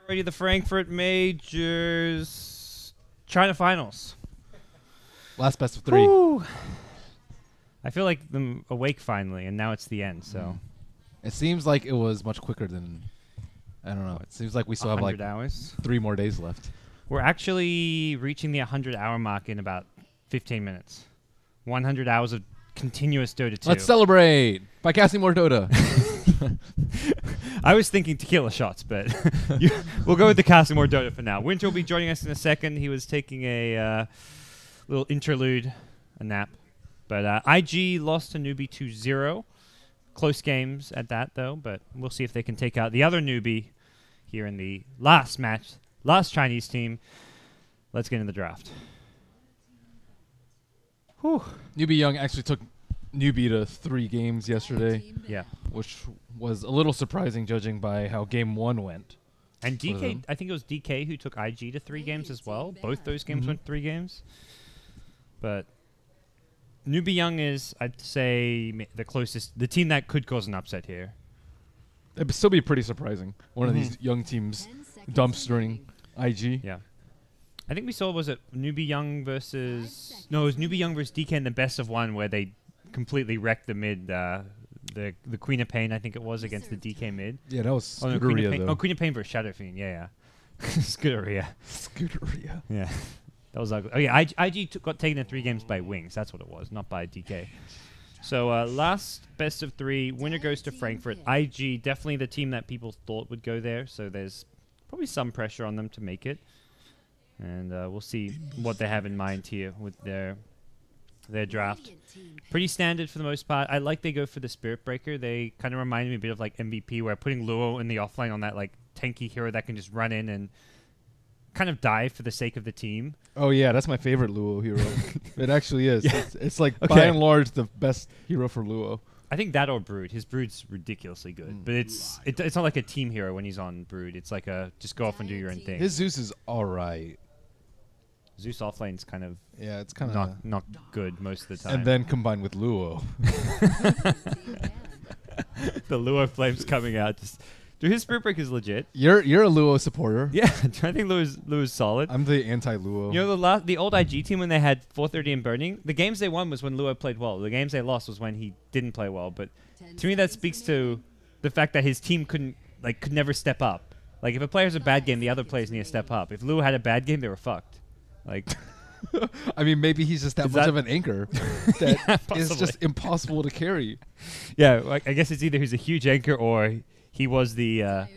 Ready the Frankfurt Majors China Finals. Last best of 3. Woo. I feel like I'm awake finally, and now it's the end. So it seems like it was much quicker than I don't know. It seems like we still have like hours. 3 more days left. We're actually reaching the 100-hour mark in about 15 minutes. 100 hours of continuous Dota 2. Let's celebrate by casting more Dota. I was thinking tequila shots, but we'll go with the casting more Dota for now. WinteR will be joining us in a second. He was taking a little interlude, a nap. But IG lost to Newbee 2-0. Close games at that, though, but we'll see if they can take out the other Newbee here in the last match, last Chinese team. Let's get in the draft. Whew. Newbee-Y actually took Newbee to 3 games yesterday. Yeah. Which was a little surprising judging by how game 1 went. And DK, I think it was DK who took IG to 3 games as well. Both those games went 3 games. But Newbee-Y is, I'd say, the closest, the team that could cause an upset here. It'd still be pretty surprising. One of these young teams dumpstering IG. Yeah. I think we saw, was it Newbee-Y versus... No, it was Newbee-Y versus DK in the best of 1 where they completely wrecked the mid, the Queen of Pain, I think it was, against the DK mid. Yeah, that was Scuderia, though. Oh, Queen of Pain versus Shadow Fiend, yeah. Scuderia. Scuderia. Yeah. That was ugly. Oh, yeah, IG got taken in 3 games by Wings. That's what it was, not by DK. So, last best of 3. Winner goes to Frankfurt. IG, definitely the team that people thought would go there. So, there's probably some pressure on them to make it. And we'll see what they have in mind here with their draft. Pretty standard for the most part. I like they go for the Spirit Breaker. They kind of remind me a bit of like MVP, where putting Luo in the offlane on that like tanky hero that can just run in and kind of die for the sake of the team. Oh yeah, that's my favorite Luo hero. It actually is. Yeah. It's like by and large the best hero for Luo. I think that or Brood. His Brood's ridiculously good, but it's not like a team hero when he's on Brood. It's like a just go off and do your own thing. His Zeus is all right. Zeus offlane's kind of it's kind of not good most of the time. And then combined with Luo, the Luo flames coming out. Dude, his Spirit Break is legit. You're a Luo supporter. Yeah, I think Luo's solid. I'm the anti-Luo. You know the old IG team when they had 430 and Burning. The games they won was when Luo played well. The games they lost was when he didn't play well. But to me, that speaks to the fact that his team could never step up. Like if a player has a bad game, the other players need to step up. If Luo had a bad game, they were fucked. Like, I mean, maybe he's just that much of an anchor that is possibly. just impossible to carry. Yeah, like, I guess it's either he's a huge anchor or he was the, I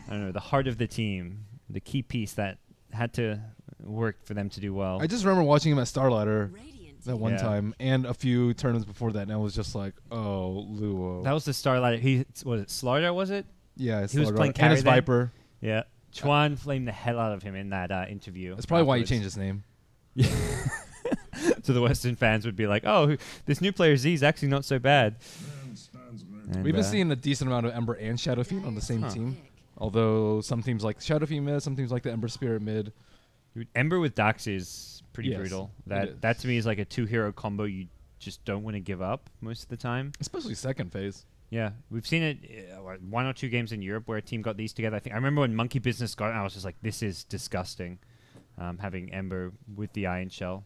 don't know, the heart of the team, the key piece that had to work for them to do well. I just remember watching him at Starladder that one time and a few tournaments before that, and I was just like, oh, Luo. That was the Starladder. Was it Slaughter, was it? Yeah, he was playing carry and his Viper. Yeah. Chuan flamed the hell out of him in that interview. That's probably why he changed his name. Yeah. So the Western fans would be like, oh, this new player Z is actually not so bad. And we've been seeing a decent amount of Ember and Shadow Fiend on the same team. Although some teams like Shadow Fiend mid, some teams like the Ember Spirit mid. Dude, Ember with Dax is pretty brutal. That to me is like a 2-hero combo you just don't want to give up most of the time. Especially second phase. Yeah, we've seen it 1 or 2 games in Europe where a team got these together. I remember when Monkey Business got it, I was just like, this is disgusting, having Ember with the Iron Shell.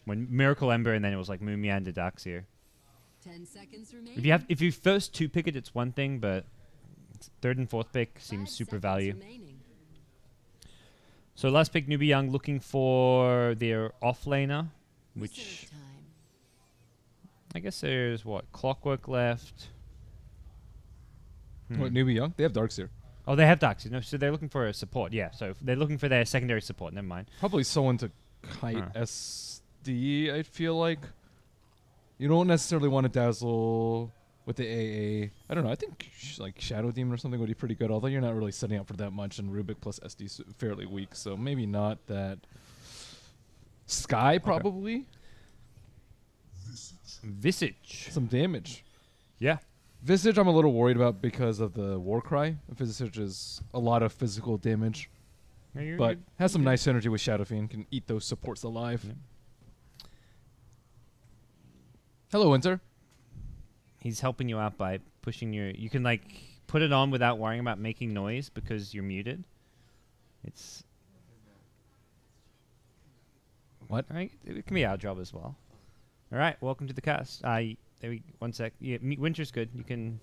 When Miracle Ember and then it was like Mumia and Daxir. 10 seconds If you first 2 pick it, it's one thing, but 3rd and 4th pick seems super value. So last pick, Newbee-Y looking for their offlaner, which I guess there's Clockwork left. What, Newbee-Y? They have Darkseer. Oh, they have Darkseer. No, so they're looking for a support. Yeah, so they're looking for their secondary support. Never mind. Probably someone to kite SD, I feel like. You don't necessarily want to dazzle with the AA. I don't know. I think like Shadow Demon or something would be pretty good, although you're not really setting up for that much, and Rubik plus SD is fairly weak, so maybe not that. Sky, probably. Visage. Some damage. Yeah. Visage I'm a little worried about because of the Warcry. Visage is a lot of physical damage. Yeah, but has some nice synergy with Shadow Fiend. Can eat those supports alive. Yeah. Hello, WinteR. He's helping you out by pushing your... You can, like, put it on without worrying about making noise because you're muted. It's What? right. It can be our job as well. All right, welcome to the cast. One sec. Yeah, WinteR's good. You can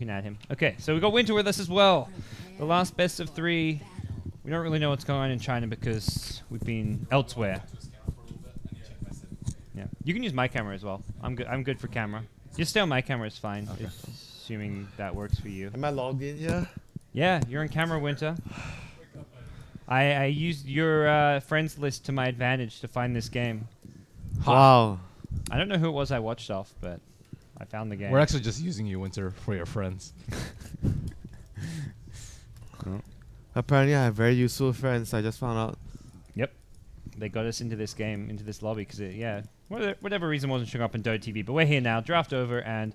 add him. Okay, so we got WinteR with us as well. The last best of 3. We don't really know what's going on in China because we've been elsewhere. Yeah, you can use my camera as well. I'm good. I'm good for camera. Just stay on my camera is fine, Okay. assuming that works for you. Am I logged in here? Yeah, you're on camera, WinteR. I used your friends list to my advantage to find this game. Wow. I don't know who it was I watched off, but I found the game. We're actually just using you, WinteR, for your friends. Apparently I have very useful friends, I just found out. Yep. They got us into this game, into this lobby, because whatever reason wasn't showing up in Dota TV. But we're here now, draft over, and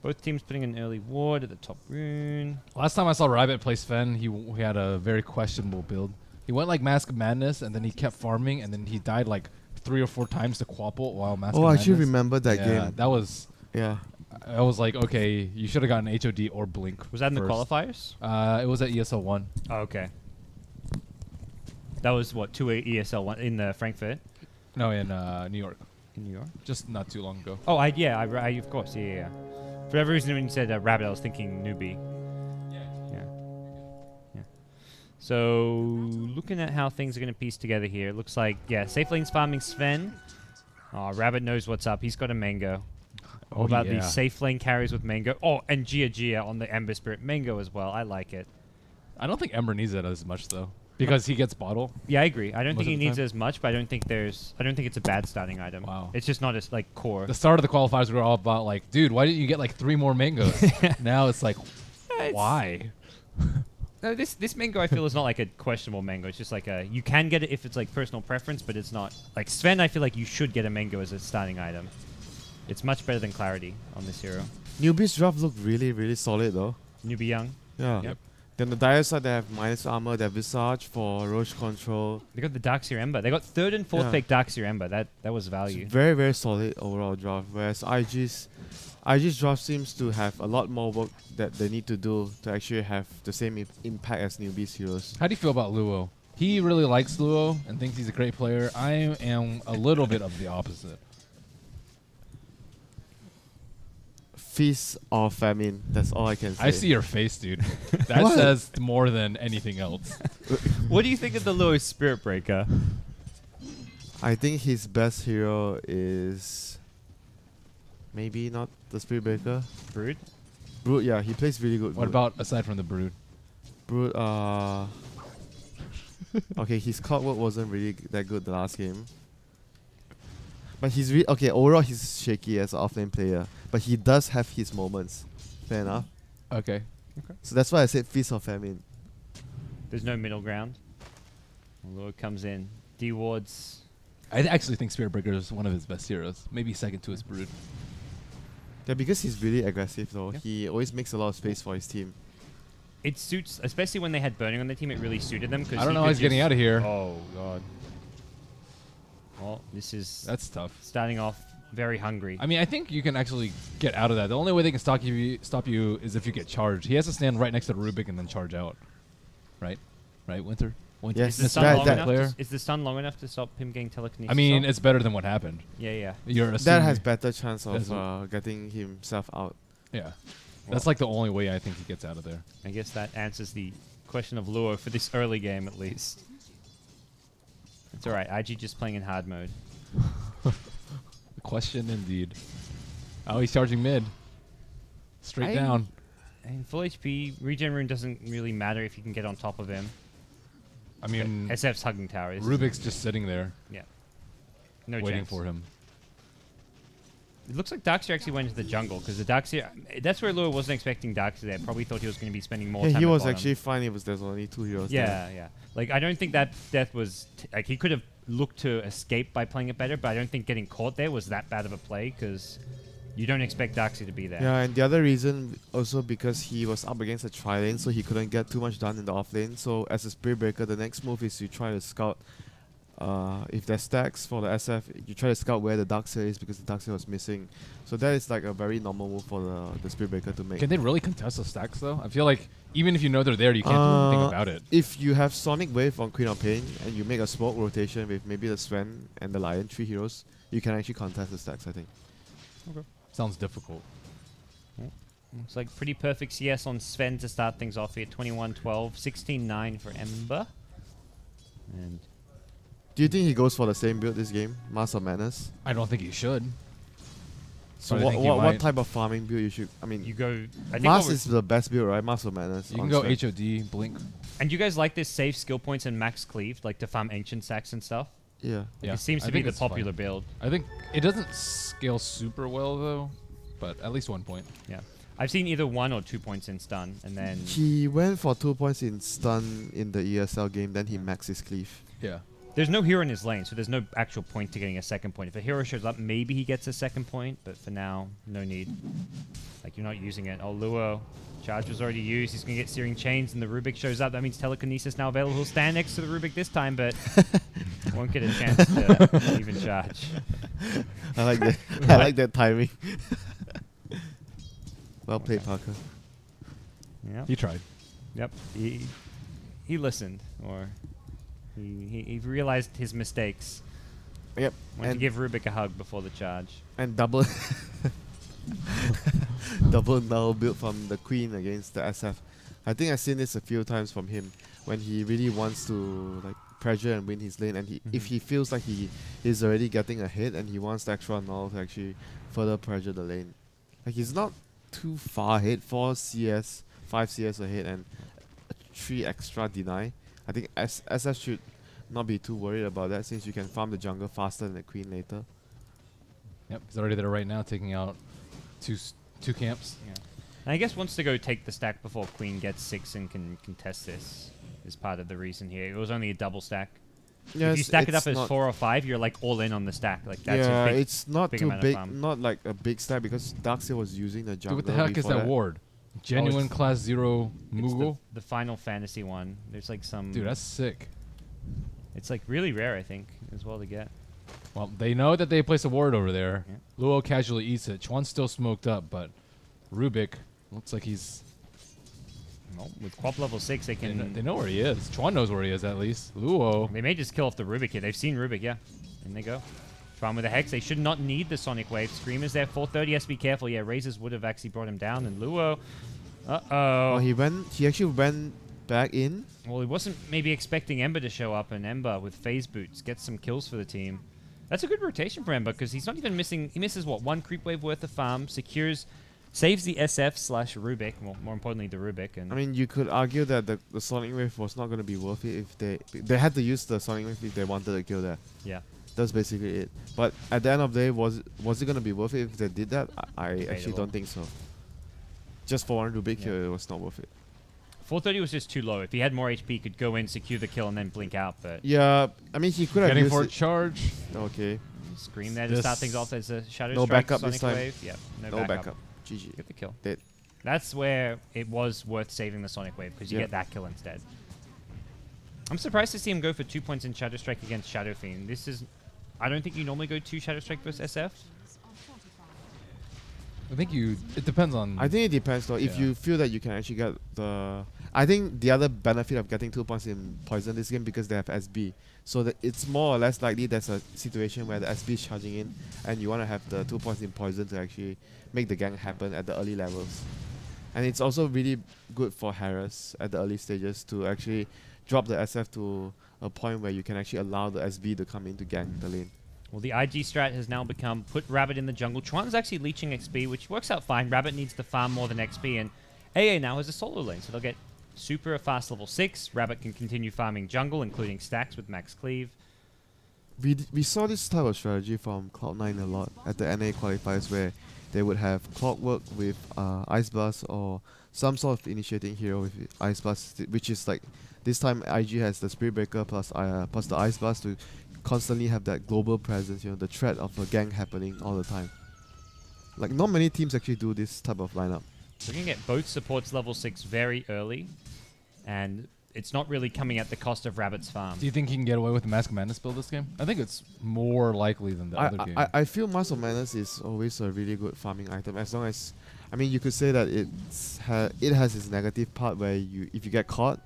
both teams putting an early ward at the top rune. Last time I saw Rabbit play Sven, he had a very questionable build. He went like Mask of Madness, and then he kept farming, and then he died like 3 or 4 times to Quapple while Mask of Oh, I Madness. actually remember that Yeah, game. that was... Yeah. I was like, okay, you should have gotten HOD or Blink. Was that in the first. qualifiers? It was at ESL 1. Oh, okay. That was, what, 2 ESL 1 in the Frankfurt? No, in New York. In New York? Just not too long ago. Oh, I of course, yeah. For whatever reason, when you said Rabbit, I was thinking Newbee. Yeah. So, looking at how things are going to piece together here, it looks like, Safe Lane's farming Sven. Oh, Rabbit knows what's up. He's got a Mango. All about these safe lane carries with Mango. Oh, and Gia on the Ember Spirit Mango as well. I like it. I don't think Ember needs it as much, though. Because he gets bottle. Yeah, I agree. I don't Most think he of the needs time. it as much, but I don't think it's a bad starting item. Wow. It's just not as, like, core. The start of the qualifiers were all about like, dude, why didn't you get like 3 more mangoes? Now it's like, why? No, this mango I feel is not like a questionable mango. It's just like you can get it if it's like personal preference, but it's not like Sven. I feel like you should get a mango as a starting item. It's much better than Clarity on this hero. Newbie's draft looked really, really solid though. Newbie Young. Yeah. Yep. Then the dire side, they have minus armor, they have Visage for Roche control. They got the Darkseer Ember. They got 3rd and 4th Yeah. pick Darkseer Ember. That was value. It's very, very solid overall draft. Whereas IG's draft seems to have a lot more work that they need to do to actually have the same impact as Newbie's heroes. How do you feel about Luo? He really likes Luo and thinks he's a great player. I am a little bit of the opposite. Feast or famine, that's all I can say. I see your face, dude. That What? says more than anything else. What do you think of the Lewis Spirit Breaker? I think his best hero is maybe not the Spirit Breaker. Brood? Brood, yeah, he plays really good. What Brood. about aside from the Brood? Brood? Okay, his clockwork wasn't really that good the last game. But he's okay. Overall, he's shaky as an offlane player, but he does have his moments. Fair enough. Okay. So that's why I said feast or famine. There's no middle ground. Lord comes in. D-Wards. I actually think Spirit Breaker is one of his best heroes. Maybe second to his Brood. Yeah, because he's really aggressive though. Yeah. He always makes a lot of space for his team. It suits, especially when they had Burning on their team, it really suited them. Cause I don't know could how he's getting just- out of here. Oh, God. Well, this is That's tough. starting off very hungry. I mean, I think you can actually get out of that. The only way they can stop you is if you get charged. He has to stand right next to the Rubik and then charge out. Right? Right, WinteR? WinteR? Yes, Is the stun that- long that- enough? player. Is the stun long enough to stop him getting telekinesis? I mean, off? it's better than what happened. yeah. You're That assuming, has better chance That's of getting himself out. yeah. That's like the only way I think he gets out of there. I guess that answers the question of lure for this early game, at least. It's all right. IG just playing in hard mode. The question indeed. Oh, he's charging mid. Straight down. And full HP, regen rune doesn't really matter if you can get on top of him. I mean, SF's hugging tower. Rubik's just sitting there No waiting chance. for him. It looks like Darkseer actually went to the jungle because the Darkseer. That's where Lure wasn't expecting Darkseer there. Probably thought he was going to be spending more Yeah, time. he at was bottom. actually fine. It was there's only 2 heroes. there. Yeah. Like I don't think that death was like he could have looked to escape by playing it better, but I don't think getting caught there was that bad of a play because you don't expect Darkseer to be there. Yeah, and the other reason also because he was up against a tri-lane, so he couldn't get too much done in the off lane. So as a Spirit Breaker, the next move is you try to scout if there's stacks for the SF, you try to scout where the Darkseer is because the Darkseer was missing. So that is like a very normal move for the Spirit Breaker to make. Can they really contest the stacks though? I feel like even if you know they're there, you can't do anything about it. If you have Sonic Wave on Queen of Pain and you make a smoke rotation with maybe the Sven and the Lion, 3 heroes, you can actually contest the stacks, I think. Okay. Sounds difficult. It's like pretty perfect CS on Sven to start things off here. 21-12, 16-9 for Ember. And do you think he goes for the same build this game? Mass of Madness? I don't think he should. So But I think he what might. type of farming build you should... I mean, you go... I think Mass what is the best build, right? Mass of Madness. You can on go Sven. HOD, Blink. and you guys like this save skill points and max cleave, like to farm ancient sacks and stuff? Yeah. Yeah, It seems I to be think the it's fine. popular build. I think it doesn't scale super well though, but at least 1 point. Yeah. I've seen either 1 or 2 points in stun, and then... He went for 2 points in stun in the ESL game, then he maxed his cleave. Yeah. There's no hero in his lane, so there's no actual point to getting a second point. If a hero shows up, maybe he gets a second point, but for now, no need. Like, you're not using it. Oh, Luo. Charge was already used. He's going to get Searing Chains, and the Rubik shows up. That means Telekinesis now available. He'll stand next to the Rubik this time, but won't get a chance to even charge. I like that. I like that timing. Well played, Parker. Yeah. He tried. Yep. He listened, or he realized his mistakes. Yep. Went to And, give Rubik a hug before the charge. and double double null build from the Queen against the SF. I think I've seen this a few times from him when he really wants to like pressure and win his lane, and if he feels like he is already getting ahead and he wants the extra null to actually further pressure the lane. Like he's not too far ahead, 4 CS, 5 CS ahead and 3 extra deny. I think SF should not be too worried about that since you can farm the jungle faster than the Queen later. Yep, he's already there right now, taking out two camps. Yeah. And I guess wants to go take the stack before Queen gets 6 and can contest this is part of the reason here. It was only a double stack. If you stack it up as 4 or 5, you're like all in on the stack. Like that's yeah, a big, it's not big too amount of big, farm. not like a big stack because Darkseer was using the Dude, jungle. what the heck is before that ward? Genuine it's- class 0 It's Moogle? the Final Fantasy one. There's like some... Dude, that's sick. It's like really rare, I think, as well to get. Well, they know that they placed a ward over there. Yeah. Luo casually eats it. Chuan's still smoked up, but Rubik looks like he's... Well, with Quap level 6, they can... They know where he is. Chuan knows where he is, at least. Luo... They may just kill off the Rubik here. They've seen Rubik, yeah. In they go. Chuan with a Hex. They should not need the Sonic Wave. Screamer's there. 430 has to be careful. Yeah, Razors would have actually brought him down. And Luo... Uh-oh. Oh, he actually went back in. Well, he wasn't maybe expecting Ember to show up, and Ember with phase boots gets some kills for the team. That's a good rotation for Ember because he's not even missing... He misses, what, 1 creep wave worth of farm, secures... Saves the SF/Rubik, well, more importantly, the Rubik. And I mean, you could argue that the Sonic Wave was not going to be worth it if they had to use the Sonic Wave if they wanted to kill that. yeah. That's basically it. But at the end of the day, was it going to be worth it if they did that? I actually Debatable. don't think so. Just for one Rubik Yeah. here, it was not worth it. 430 was just too low. If he had more HP, he could go in, secure the kill, and then blink out. But Yeah, I mean, he could have Getting used for a it. charge. Okay, Scream there to start things off as a Shadow No Strike, backup Sonic this time. Wave. Yeah, no backup. GG. Get the kill. Dead. That's where it was worth saving the Sonic Wave, because you Yeah. get that kill instead. I'm surprised to see him go for 2 points in Shadow Strike against Shadow Fiend. This is... I don't think you normally go 2 Shadow Strike versus SF. I think you... It depends on... I think it depends though. If Yeah. you feel that you can actually get the... I think the other benefit of getting 2 points in Poison this game because they have SB. So that it's more or less likely there's a situation where the SB is charging in and you want to have the 2 points in Poison to actually make the gank happen at the early levels. And it's also really good for Harris at the early stages to actually drop the SF to a point where you can actually allow the SB to come in to gank the lane. Well, the IG strat has now become put Rabbit in the jungle. Chuan's actually leeching XP, which works out fine. Rabbit needs to farm more than XP, and AA now has a solo lane, so they'll get super fast level 6. Rabbit can continue farming jungle, including stacks with max cleave. We saw this type of strategy from Cloud9 a lot at the NA qualifiers where they would have Clockwork with Ice Blast or some sort of initiating hero with Ice Blast, which is like this time IG has the Spirit Breaker plus the Ice Blast to constantly have that global presence, you know, the threat of a gank happening all the time. Like not many teams actually do this type of lineup. So we can get both supports level 6 very early, and it's not really coming at the cost of Rabbit's farm. Do you think he can get away with the Mask of Madness build this game? I think it's more likely than the other game. I feel Mask of Madness is always a really good farming item, as long as, I mean, you could say that it has its negative part where if you get caught,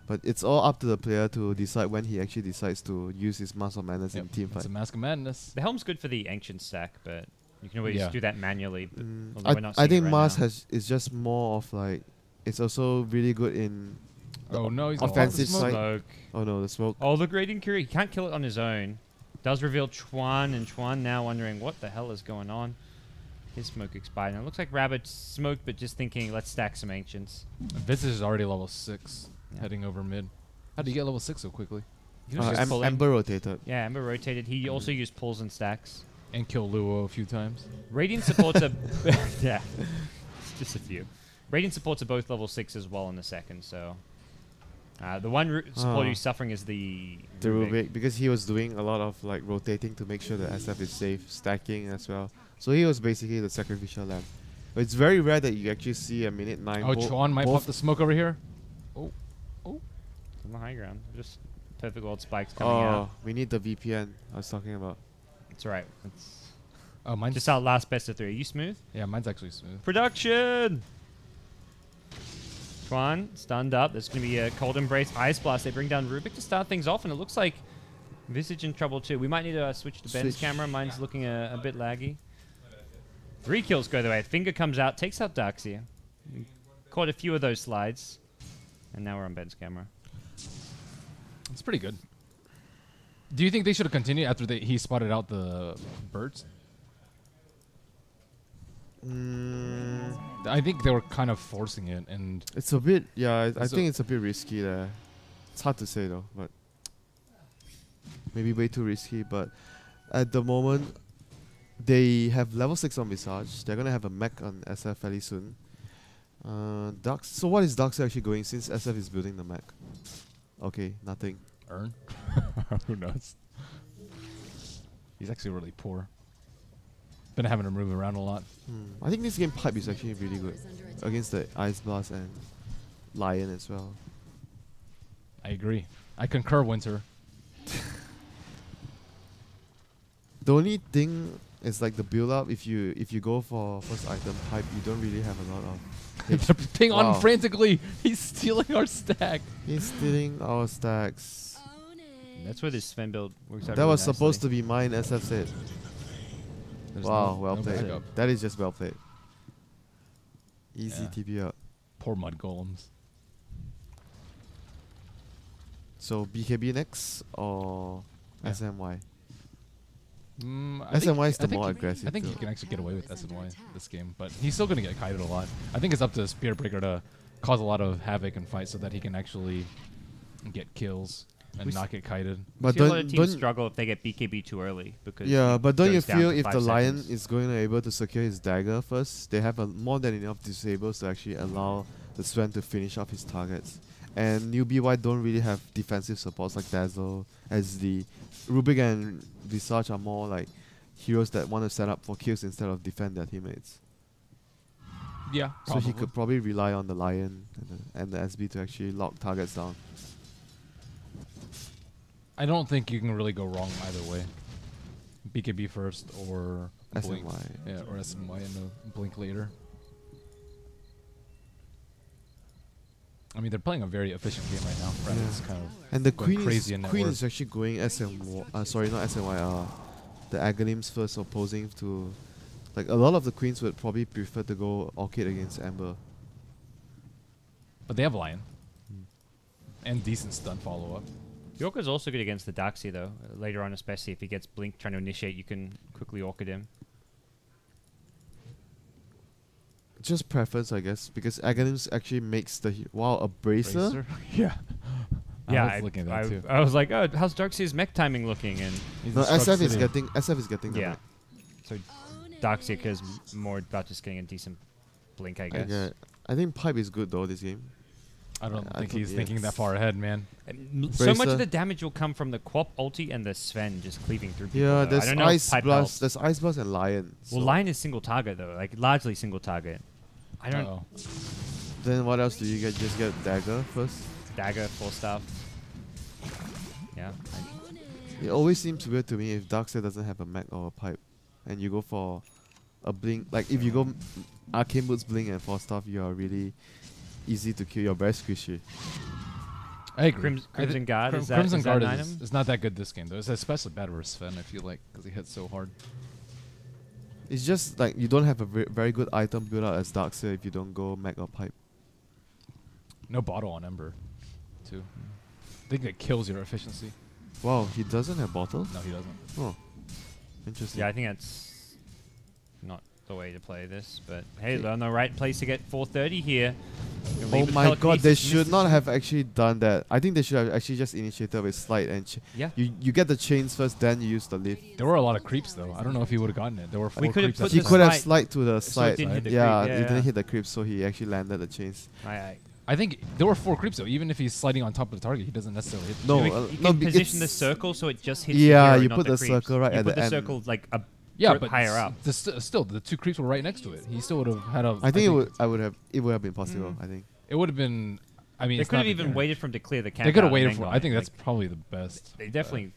but it's all up to the player to decide when he actually decides to use his Mask of Madness in team It's fight. a Mask of Madness. The helm's good for the ancient stack, but you can always do that manually. But although we're not I seeing think it right Mask now. is just more of like, it's also really good in Oh no, he's offensive got the smoke. side. Smoke. Oh no, the smoke. Oh, the Grading Curie. He can't kill it on his own. Does reveal Chuan, and Chuan now wondering what the hell is going on. His smoke expired. And it looks like Rabbit smoked, but just thinking, let's stack some ancients. Visage is already level 6, Yeah. heading over mid. How did you get level 6 so quickly? He was just pulling. Ember rotated. Yeah, Ember rotated. He also used pulls and stacks. And kill Luo a few times. Radiant supports are... yeah. Just a few. Radiant supports are both level 6 as well in the second, so... the one support who's suffering is the Rubik, because he was doing a lot of like rotating to make sure the SF is safe, stacking as well. So he was basically the sacrificial lamb. But it's very rare that you actually see a minute 9. Oh, Chuan might pop the smoke over here. Oh. On the high ground. Just perfect world spikes coming out. We need the VPN I was talking about. It's alright. It's Oh, mine's just our last best of 3. Are you smooth? Yeah, mine's actually smooth. Production! Chuan, stunned up. There's going to be a Cold Embrace, Ice Blast. They bring down Rubik to start things off, and it looks like Visage in trouble too. We might need to switch to Ben's camera. Mine's looking a bit laggy. 3 kills go the way. Finger comes out, takes out Darkseer. We caught a few of those slides, and now we're on Ben's camera. It's pretty good. Do you think they should have continued after he spotted out the birds? I think they were kind of forcing it, and It's a bit, yeah, I So- think it's a bit risky there. It's hard to say though, but maybe way too risky. But at the moment, they have level 6 on Visage. They're gonna have a mech on SF fairly soon. So what is Darkseer actually going since SF is building the mech? Okay, nothing. Earn? Who knows? He's actually really poor. Been having to move around a lot. I think this game pipe is actually really good against the Ice Blast and Lion as well. I agree. I concur, WinteR. The only thing is like the build up. If you go for first item pipe, you don't really have a lot of. They're ping on Wow. frantically. He's stealing our stack. He's stealing our stacks. Own it. That's where this Sven build works out. That was supposed to be mine, SF said. There's Wow, no- well no played. backup. That is just well played. Easy Yeah. TP out. Poor mud golems. So BKB next or Yeah. SMY? I think- SMY is the I think more he- aggressive. I think he though. can actually get away with SNY this game, but he's still going to get kited a lot. I think it's up to Spearbreaker to cause a lot of havoc and fight so that he can actually get kills and We not get kited. But See a lot of don't, teams don't struggle if they get BKB too early because yeah, it but don't you goes down feel to if 5 the Lion seconds. is going to able to secure his dagger first, they have more than enough disables to actually allow the Sven to finish off his targets. And Newbee.Y don't really have defensive supports like Dazzle, SD. Rubik and Visage are more like heroes that want to set up for kills instead of defend their teammates. Yeah, So he could probably rely on the Lion and the SB to actually lock targets down. I don't think you can really go wrong either way. BKB first or Blink. SMY. Yeah, or SNY and a Blink later. I mean, they're playing a very efficient game right now. Right? Yeah. It's kind of And the going Queen is, crazy in Queen network. is actually going SMY. Sorry, not SMY. The Aghanim's first opposing to. Like, a lot of the Queens would probably prefer to go Orchid against Amber. But they have Lion. And decent stun follow-up. Yorka's also good against the Darkseer though. Later on, especially if he gets Blink trying to initiate, you can quickly orchid him. Just preference, I guess, because Aghanim's actually makes the. Wow, a bracer? Yeah. Yeah, I was looking at that too. I was like, oh, how's Darkseer's mech timing looking? And He's No, a Scrub SF is City. getting the yeah, mech. so Darkseer cares more about just getting a decent Blink, I guess. I think Pipe is good though this game. I don't I think thought he's thinking that yes. far ahead, man. And so much Bracer. of the damage will come from the Quap ulti and the Sven just cleaving through people. Yeah, though. I there's don't know if Ice Pipe Blast, helps. there's Ice Blast and Lion. Well, so Lion is single target though, like largely single target. I don't. Uh-oh. Then what else do you get? Just get Dagger first. dagger, 4-star. Yeah. It always seems weird to me if Darkseid doesn't have a mech or a pipe, and you go for a blink. Like if you go Arcane Boots, blink, and 4-star, you are really easy to kill. You're very squishy. I agree. Crimson Guard, is that, Crimson is that Guard an item? is not that good this game though. It's especially bad versus Sven, I feel like, because he hits so hard. It's just like you don't have a very good item build out as Darkseid if you don't go mech or pipe. No bottle on Ember, too. I think it kills your efficiency. Wow, he doesn't have bottle? No, he doesn't. Oh, interesting. Yeah, I think that's not the way to play this. But hey, they're on the right place to get 430 here. Oh my god, they should not have actually done that. I think they should have actually just initiated with slide and yeah. You get the chains first, then you use the lift. There were a lot of creeps though. I don't know if he would have gotten it. There were 4 We could've creeps. put at He the the could time. have slide to the So it side. didn't hit the Yeah, creep. it Yeah, didn't yeah. hit the creep, so he actually landed the chains. I think there were 4 creeps though. Even if he's sliding on top of the target, he doesn't necessarily hit. No, you no, can position it's- the circle so it just hits Yeah, the hero, you not put the creeps. circle right you at put the the end. circle like a Yeah, foot but higher up. Still, the 2 creeps were right next to it. He still would have had a. I think it would have been possible. I think. It would have been. I mean, They it's could not have even the- waited for him to clear the camp. They could out have and waited then for. gone I it. think that's Like, probably the best. they definitely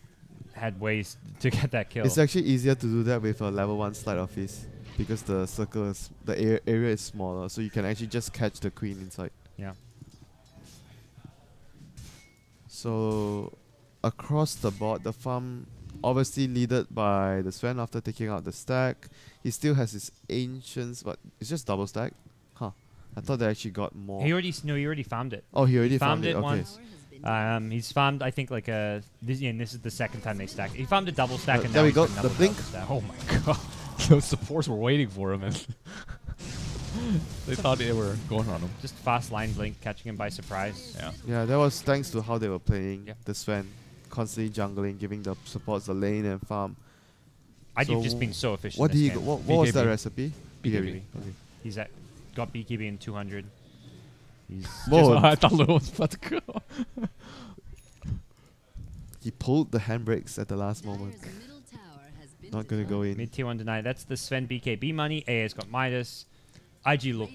had ways to get that kill. It's actually easier to do that with a level 1 slide office because the circle is area is smaller, so you can actually just catch the queen inside. Yeah. So across the board, the farm obviously leaded by the Sven after taking out the stack. He still has his ancients, but it's just double stack. Huh. I thought they actually got more. He already farmed it. Oh, he already farmed it Okay. once. He's farmed, I think, like a. This is the second time they stack. He farmed a double stack, and there now we he's go, got the another blink. double stack. Oh my god, those supports were waiting for him, and they thought they were going on him. Just fast line blink, catching him by surprise. Yeah. Yeah, that was thanks to how they were playing. Yeah. The Sven constantly jungling, giving the supports the lane and farm. I've So just been so efficient. What this did he? game. What was that BKB. recipe? BKB. Okay. He's got BKB in 200. He's Whoa. I thought Lil was about to go. He pulled the handbrakes at the last moment. Not gonna go in. mid tier 1 denied. That's the Sven BKB money. AA's got Midas. IG look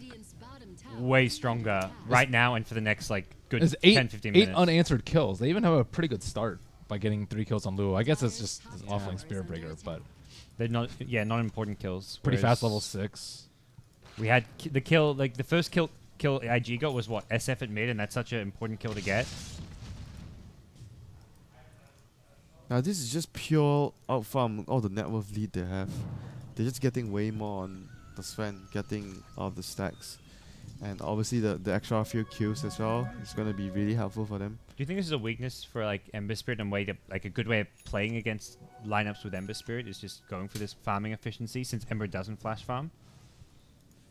way stronger right now and for the next like good There's 10, 15 eight minutes. unanswered kills. They even have a pretty good start by getting 3 kills on Luo. I guess it's just this offlane Spirit Breaker, but They're not important kills. pretty whereas fast level 6. We had the kill, like the first kill IG got was what, SF at mid, and that's such an important kill to get. Now this is just pure out farm. All the net worth lead they have. They're just getting way more on the Sven, getting all of the stacks. And obviously the extra few kills as well is going to be really helpful for them. Do you think this is a weakness for like Ember Spirit and like a good way of playing against lineups with Ember Spirit is just going for this farming efficiency since Ember doesn't flash farm?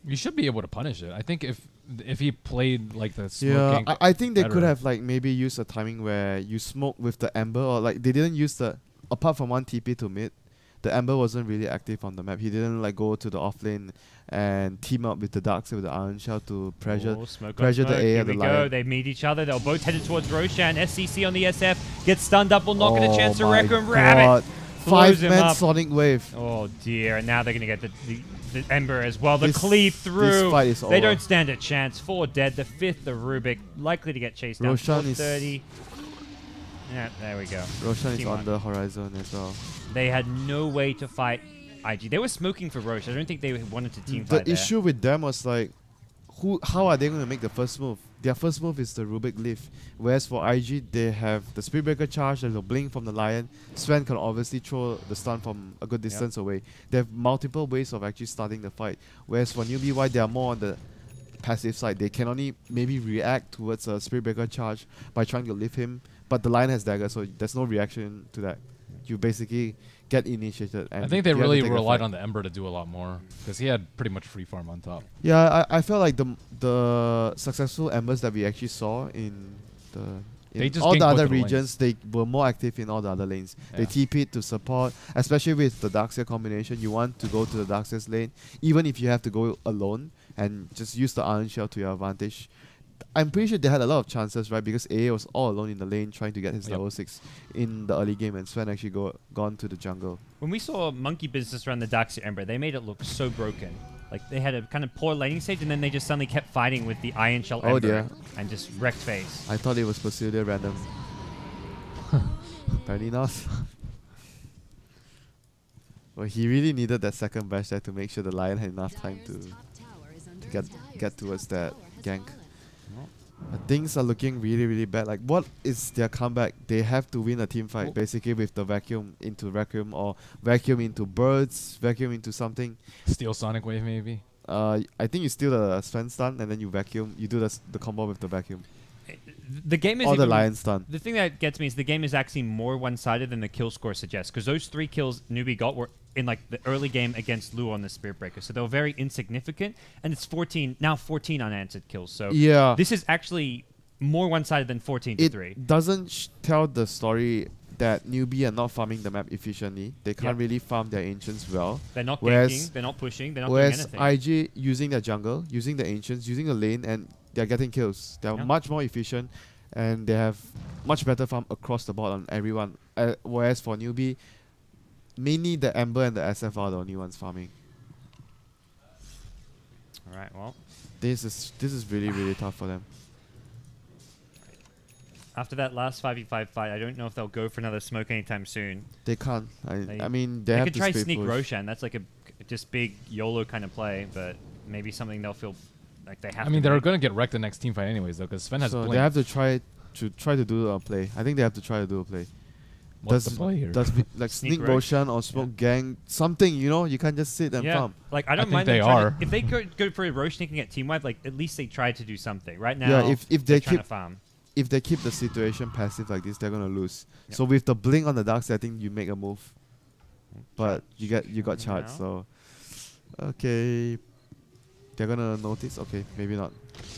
You should be able to punish it. I think if he played like the smoke Yeah, gank I think they could better. have like maybe used a timing where you smoke with the Ember, or like they didn't use the, apart from one TP to mid, the Ember wasn't really active on the map. He didn't like go to the offlane and team up with the Darkseid with the Iron Shell to pressure Oh, smoke on pressure the smoke. A Here of the we go. Lion. They meet each other. They're both headed towards Roshan. SCC on the SF gets stunned up. Will not get a chance to wreck him. Rabbit blows him 5-man up. Sonic Wave. Oh dear! And now they're gonna get the Ember as well. The This- cleave this through. fight is They over. don't stand a chance. 4 dead. The 5th, the Rubik, likely to get chased down. Roshan is- 30. Yeah, there we go. Roshan is Team on one. the horizon as well. They had no way to fight IG. They were smoking for Roche. I don't think they wanted to team The fight there. issue with them was like, how are they going to make the first move? Their first move is the Rubik Leaf. Whereas for IG, they have the Spirit Breaker charge, there's a blink from the Lion. Sven can obviously throw the stun from a good distance away. They have multiple ways of actually starting the fight. Whereas for Newbee.Y, they are more on the passive side. They can only maybe react towards a Spirit Breaker charge by trying to lift him. But the Lion has dagger, so there's no reaction to that. You basically get initiated. And I think they you have to really take a relied fight. on the Ember to do a lot more because he had pretty much free farm on top. Yeah, I felt like the successful Embers that we actually saw in They just all the ganked both other of the regions, they were more active in all the other lanes. They Yeah. TP'd to support, especially with the Darkseid combination. You want to go to the Darkseid's lane, even if you have to go alone and just use the Iron Shell to your advantage. I'm pretty sure they had a lot of chances, right? Because AA was all alone in the lane trying to get his Yep. level 6 in the early game, and Sven actually gone to the jungle. When we saw Monkey Business run the Darkseid Ember, they made it look so broken. Like they had a kind of poor laning stage, and then they just suddenly kept fighting with the Iron Shell Oh Ember dear. and just wrecked face. I thought it was Pursuer random. Apparently not. Well, he really needed that second bash there to make sure the Lion had enough time to get towards that gank. But things are looking really, really bad. Like, what is their comeback? They have to win a team fight, basically with the vacuum into vacuum or vacuum into birds, vacuum into something. Steal Sonic Wave maybe. I think you steal the Sven stun and then you vacuum. You do the combo with the vacuum. The game is Or the even- Lion stun. The thing that gets me is the game is actually more one-sided than the kill score suggests, because those 3 kills Newbee got were in like the early game against Lu on the Spirit Breaker, so they were very insignificant, and it's 14 unanswered kills. So Yeah. this is actually more one-sided than 14 to It 3. doesn't tell the story that Newbie are not farming the map efficiently. They can't Yep. really farm their ancients well. They're not whereas- ganking, they're not pushing, they're not doing Whereas anything. IG using their jungle, using the ancients, using the lane, and they're getting kills. They're Yeah. much more efficient, and they have much better farm across the board on everyone. Whereas for Newbie, mainly the Ember and the SF are the only ones farming. All right, well, This is really, really tough for them. after that last 5v5 fight, I don't know if they'll go for another smoke anytime soon. They can't. They- I mean, they They have could to try straight sneak push. Roshan. That's like a just big YOLO kind of play, but maybe something they'll feel like they have I mean, to they're make. going to get wrecked the next team fight anyways, though, because Sven has So Blink. they have to try to do a play. I think they have to try to do a play. What's the play here? Like Sneak sneak Rosh. Roshan or smoke gang, something, you know, you can't just sit and Yeah, farm. like I don't think mind they them trying are. to, if they go for a Roche sneaking at team wipe, like at least they try to do something. Right now, Yeah, if they're they trying keep to farm. if they keep the situation passive like this, they're gonna lose. Yep. So with the blink on the dark setting, you make a move, but you got charged. Now. So okay, they're gonna notice. Okay, maybe not.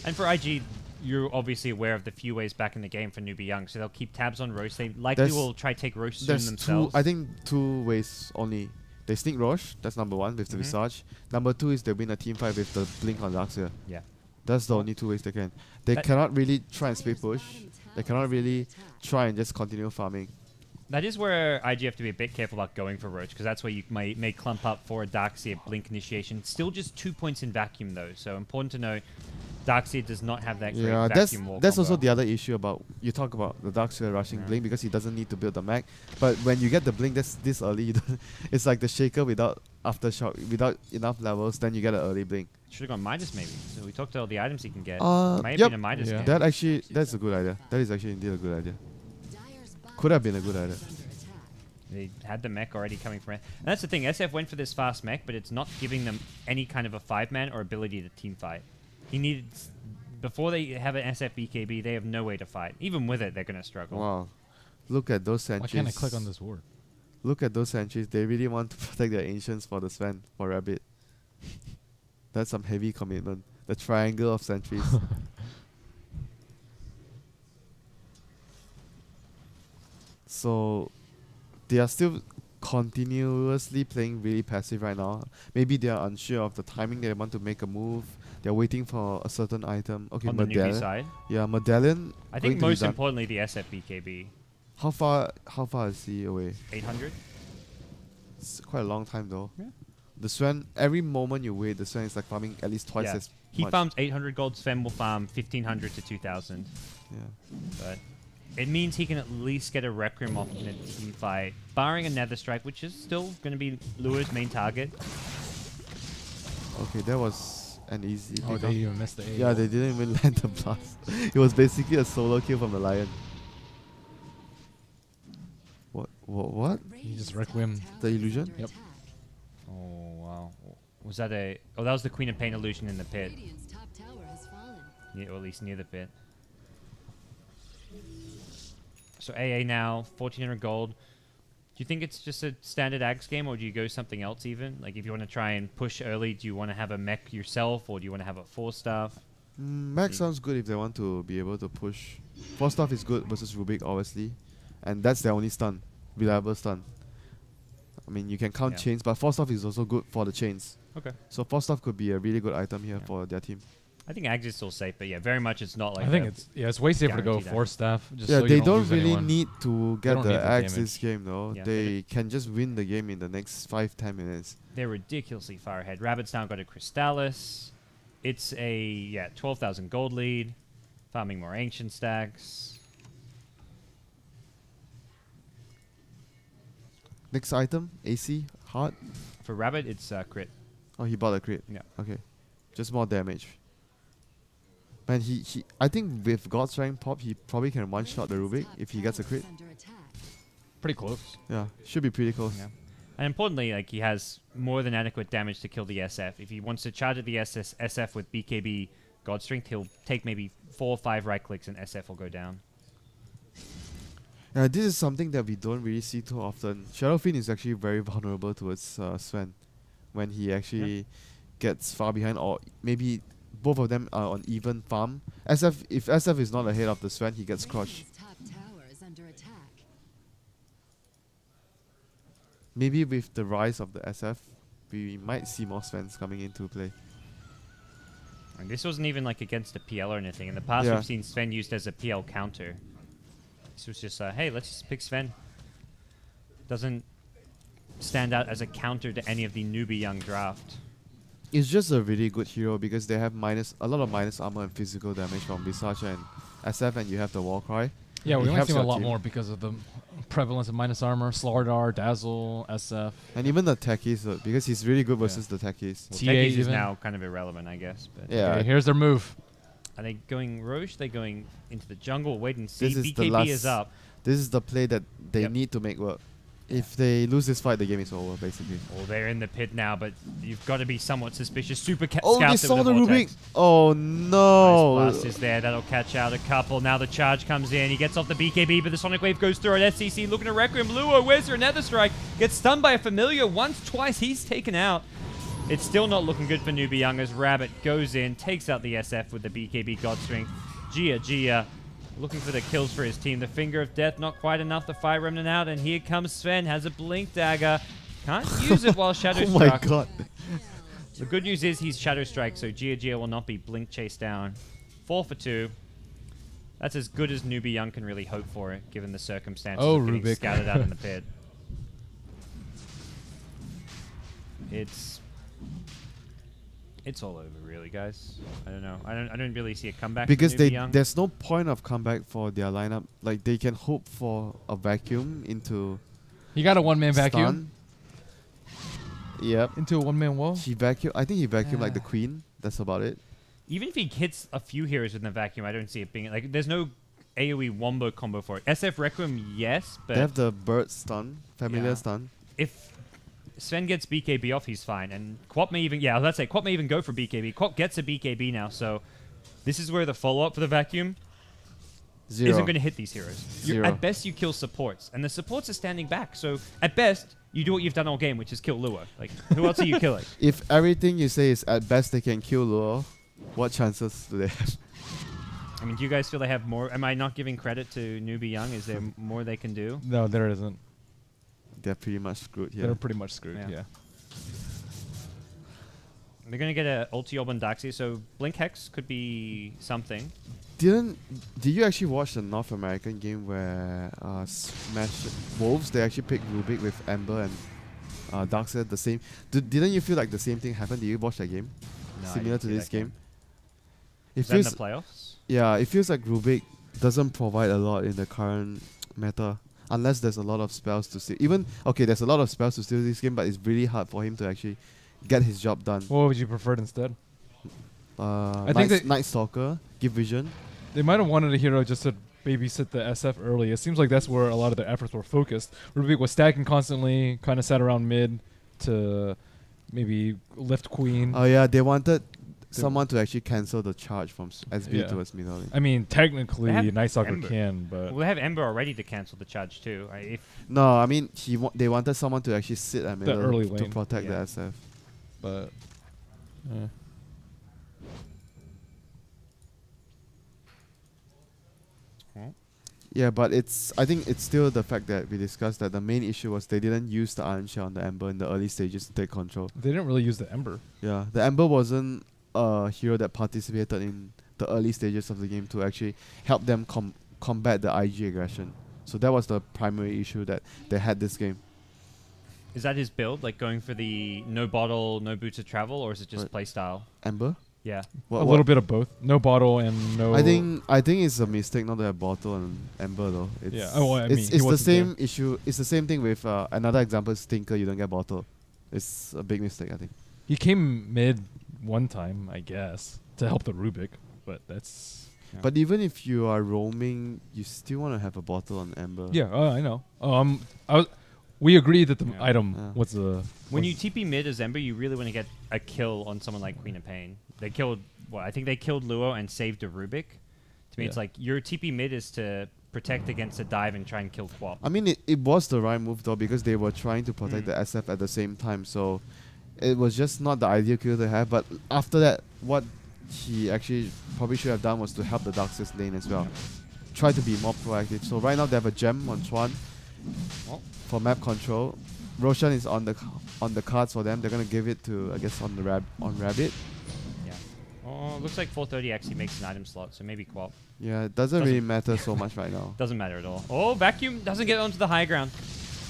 And for IG, you're obviously aware of the few ways back in the game for Newbee.Y, so they'll keep tabs on Roche. They likely There's- will try take Roche soon There's themselves. I think 2 ways only. They sneak Roche. That's number 1 with the Mhm. Visage. Number 2 is they win a team fight with the blink on Darkseer. Yeah. That's the only 2 ways they can. They That- cannot really try and split push. They cannot really try and just continue farming. That is where IG have to be a bit careful about going for Roche, because that's where you may clump up for a Darkseer blink initiation. Still just 2 points in vacuum though, so important to know Darkseer does not have that great Yeah, that's vacuum wall that's combo. also the other issue about you talk about the Darkseer rushing Yeah. blink because he doesn't need to build the mech. But when you get the blink that's this early, you don't it's like the shaker without aftershock, without enough levels, then you get an early blink. Should have gone Midas maybe. So we talked about all the items he can get. Might have yep. been a Midas Yeah. game. That's a good idea. That is actually indeed a good idea. Could have been a good idea. They had the mech already coming from it. And that's the thing, SF went for this fast mech, but it's not giving them any kind of a 5-man or ability to team fight. He needed... Before they have an SF BKB, they have no way to fight. Even with it, they're going to struggle. Wow. Look at those Why sentries. can't I click on this word? Look at those sentries. They really want to protect their ancients for the Sven, for Rabbit. That's some heavy commitment. The triangle of sentries. So they are still continuously playing really passive right now. Maybe they are unsure of the timing they want to make a move. They're waiting for a certain item. Okay, On the newbie medallion. side. Yeah, medallion. I going think to be most done. importantly, the SF BKB. How far is he away? 800? It's quite a long time though. Yeah. The Sven, every moment you wait, the Sven is like farming at least twice Yeah. as He much. farms 800 gold, Sven will farm 1500 to 2000. Yeah. But it means he can at least get a Requiem off in a team fight, barring a Nether Strike, which is still going to be Lure's main target. Okay, that was an easy. Oh, pick they up. even missed the A. Yeah, they didn't even land the blast. It was basically a solo kill from the Lion. What? He just Requiem. The illusion? Yep. Oh, wow. Was that a... Oh, that was the Queen of Pain illusion in the pit. Radiant's top tower has fallen. Yeah, or at least near the pit. So AA now, 1400 gold. Do you think it's just a standard Ags game, or do you go something else even? Like, if you want to try and push early, do you want to have a mech yourself, or do you want to have a 4-staff? Max sounds good if they want to be able to push. 4-staff is good versus Rubik, obviously. And that's their only stun. Reliable stun. I mean, you can count Yeah. chains, but 4-staff is also good for the chains. Okay. So 4-staff could be a really good item here Yeah. for their team. I think Ags is still safe, but yeah, very much it's not like. I think it's way safer to go guaranteed Force Staff. Just Yeah, so they you don't lose really anyone. need to They get don't the need the axe damage. this game though. Yeah, They can just win the game in the next 5-10 minutes. They're ridiculously far ahead. Rabbit's now got a Crystallis. It's a 12,000 gold lead. Farming more ancient stacks. Next item, AC, heart. For Rabbit, it's crit. Oh, he bought a crit. Yeah. Okay. Just more damage. Man, he I think with God's rank pop, he probably can one-shot the Rubik if he gets a crit. Pretty close. Yeah, should be pretty close. Yeah. And importantly, like he has more than adequate damage to kill the SF. If he wants to charge at the SF with BKB God Strength, he'll take maybe 4 or 5 right clicks and SF will go down. This is something that we don't really see too often. Shadowfiend is actually very vulnerable towards Sven when he actually gets far behind, or maybe both of them are on even farm. SF, if SF is not ahead of the Sven, he gets crushed. Maybe with the rise of the SF, we might see more Svens coming into play. And this wasn't even like against a PL or anything. In the past, Yeah. we've seen Sven used as a PL counter. This was just, hey, let's just pick Sven. Doesn't stand out as a counter to any of the newbie young draft. It's just a really good hero because they have a lot of minus armor and physical damage from Visage and SF, and you have the Warcry. Yeah, we It might helps see him a your lot team. more because of the prevalence of minus armor, Slardar, Dazzle, SF. And even the techies, because he's really good versus the techies. Well, TA Techies is even. now kind of irrelevant, I guess. But Yeah. Okay, here's their move. Are they going Roche? They're going into the jungle. Wait and see. This is the BKB is last- up. This is the play that they Yep. need to make work. If they lose this fight, the game is over, basically. Well, they're in the pit now, but you've got to be somewhat suspicious. Super Oh, they scouts it saw with the a Rubik! vortex. Oh, no! Nice blast is there. That'll catch out a couple. Now the charge comes in. He gets off the BKB, but the Sonic Wave goes through at SCC. Looking at Requiem. Luo, where's your Nether Strike? Gets stunned by a familiar once, twice. He's taken out. It's still not looking good for Newbie Young as Rabbit goes in, takes out the SF with the BKB God Strength. Gia looking for the kills for his team. The Finger of Death, not quite enough. The Fire Remnant out, and here comes Sven. Has a Blink Dagger. Can't use it while Shadow Oh my Struck. god. The good news is he's Shadow Strike, so Gia will not be Blink chased down. 4 for 2. That's as good as Newbie Young can really hope for it, given the circumstances Oh, of getting Rubik. scattered out in the pit. It's all over, really, guys. I don't know. I don't really see a comeback Because for they Newbie Young. there's no point of comeback for their lineup. Like, they can hope for a vacuum into He got a one-man vacuum stun. Yep. into a one-man wall. He vacuum. I think he vacuumed like the queen. That's about it. Even if he hits a few heroes within the vacuum, I don't see it being like there's no AoE wombo combo for it. SF Requiem, yes, but They have the bird stun, familiar Yeah. stun. if Sven gets BKB off, he's fine. And Quap may even, let's say Quap may even go for BKB. Quap gets a BKB now, so this is where the follow-up for the vacuum 0. isn't going to hit these heroes. 0. At best, you kill supports, and the supports are standing back. So at best, you do what you've done all game, which is kill Lua. Like, who else are you killing? If everything you say is at best they can kill Luo, what chances do they have? I mean, do you guys feel they have more? Am I not giving credit to Newbie Young? Is there more they can do? No, there isn't. They're pretty much screwed here. They're pretty much screwed. Yeah. Yeah. They're going to get a ulti Orb on Daxi, so Blink Hex could be something. Did you actually watch the North American game where Smash Wolves, they actually picked Rubik with Ember and Darkseid the same? Didn't you feel like the same thing happened? Did you watch that game? No, I Similar didn't to see this that game? It Is that in feels, the playoffs? yeah, it feels like Rubik doesn't provide a lot in the current meta. Unless there's a lot of spells to steal. There's a lot of spells to steal this game, but it's really hard for him to actually get his job done. What would you prefer instead? I think think Night Stalker, Give Vision. They might have wanted a hero just to babysit the SF early. It seems like that's where a lot of their efforts were focused. Rubik was stacking constantly, kind of sat around mid to maybe lift Queen. Oh yeah, they wanted someone to actually cancel the charge from SB Yeah. towards middle lane. I mean, technically, They have Night Stalker Ember. can, but Well, they have Ember already to cancel the charge too. If No, I mean they wanted someone to actually sit at middle early to lane. protect Yeah. the SF. but yeah. Yeah, but I think it's still the fact that we discussed that the main issue was they didn't use the Iron Shell on the Ember in the early stages to take control. They didn't really use the Ember. Yeah, the Ember wasn't a hero that participated in the early stages of the game to actually help them combat the IG aggression. So that was the primary issue that they had this game. Is that his build, like going for the no bottle, no boots of travel, or is it just Right. playstyle? Ember? Yeah. A little bit of both. No bottle and no. I think it's a mistake not to have bottle and Ember though. It's Yeah. Oh, well, I mean, he it's the wasn't same issue. It's the same thing with another example is Stinker. You don't get bottle. It's a big mistake, I think. He came mid one time, I guess, to help the Rubik, but that's. Yeah. But even if you are roaming, you still want to have a bottle on Ember. Yeah, I know. We agreed that the Yeah. item Yeah. was the. When you TP mid as Ember, you really want to get a kill on someone like Queen of Pain. They killed, I think they killed Luo and saved a Rubik. To me, it's Yeah. like your TP mid is to protect against a dive and try and kill Quap. I mean, it was the right move though because they were trying to protect the SF at the same time. So it was just not the ideal kill to have. But after that, what he actually probably should have done was to help the Darkseid's lane as well. Try to be more proactive. So right now they have a gem on Chuan for map control. Roshan is on the cards for them. They're gonna give it to, I guess, on Rabbit. Yeah. Oh, looks like 430 actually makes an item slot, so maybe Quap. Yeah, it doesn't really matter so much right now. Doesn't matter at all. Oh, Vacuum doesn't get onto the high ground.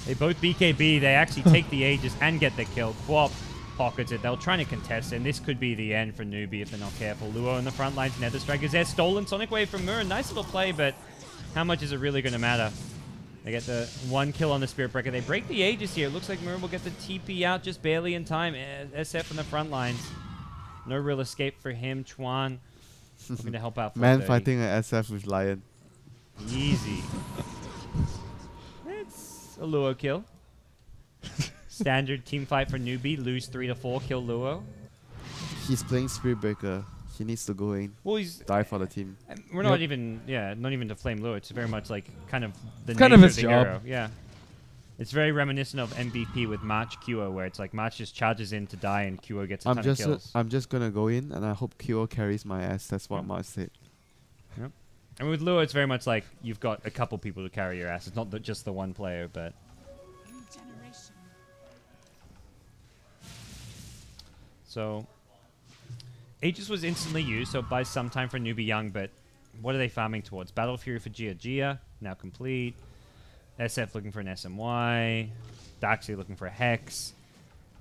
They both BKB. They actually take the Aegis and get the kill. Quap pockets it. They'll try to contest, and this could be the end for Newbee if they're not careful. Luo in the front lines. Nether Strike is there. Stolen Sonic Wave from Mura. Nice little play, but how much is it really going to matter? They get the one kill on the Spirit Breaker. They break the Aegis here. It looks like Mura will get the TP out just barely in time. SF in the front lines. No real escape for him. Chuan looking to help out. Man 430. fighting an SF with Lion. Easy. It's a Luo kill. Standard team fight for Newbee. Lose 3 to 4. Kill Luo. He's playing Spirit Breaker. He needs to go in. Well, he's Die for the team. we're not even not even to flame Luo. It's very much like kind of the Kind nature of his the job. hero. Yeah. It's very reminiscent of MVP with March Qo, where it's like March just charges in to die and Qo gets a ton of kills. I'm just gonna go in and I hope Kyo carries my ass. That's what Yep. March said. And with Luo, it's very much like you've got a couple people to carry your ass. It's not just the one player, but so Aegis was instantly used, so it buys some time for Newbee Young, but what are they farming towards? Battle Fury for Gia, now complete. SF looking for an SMY. Darkseid looking for a Hex.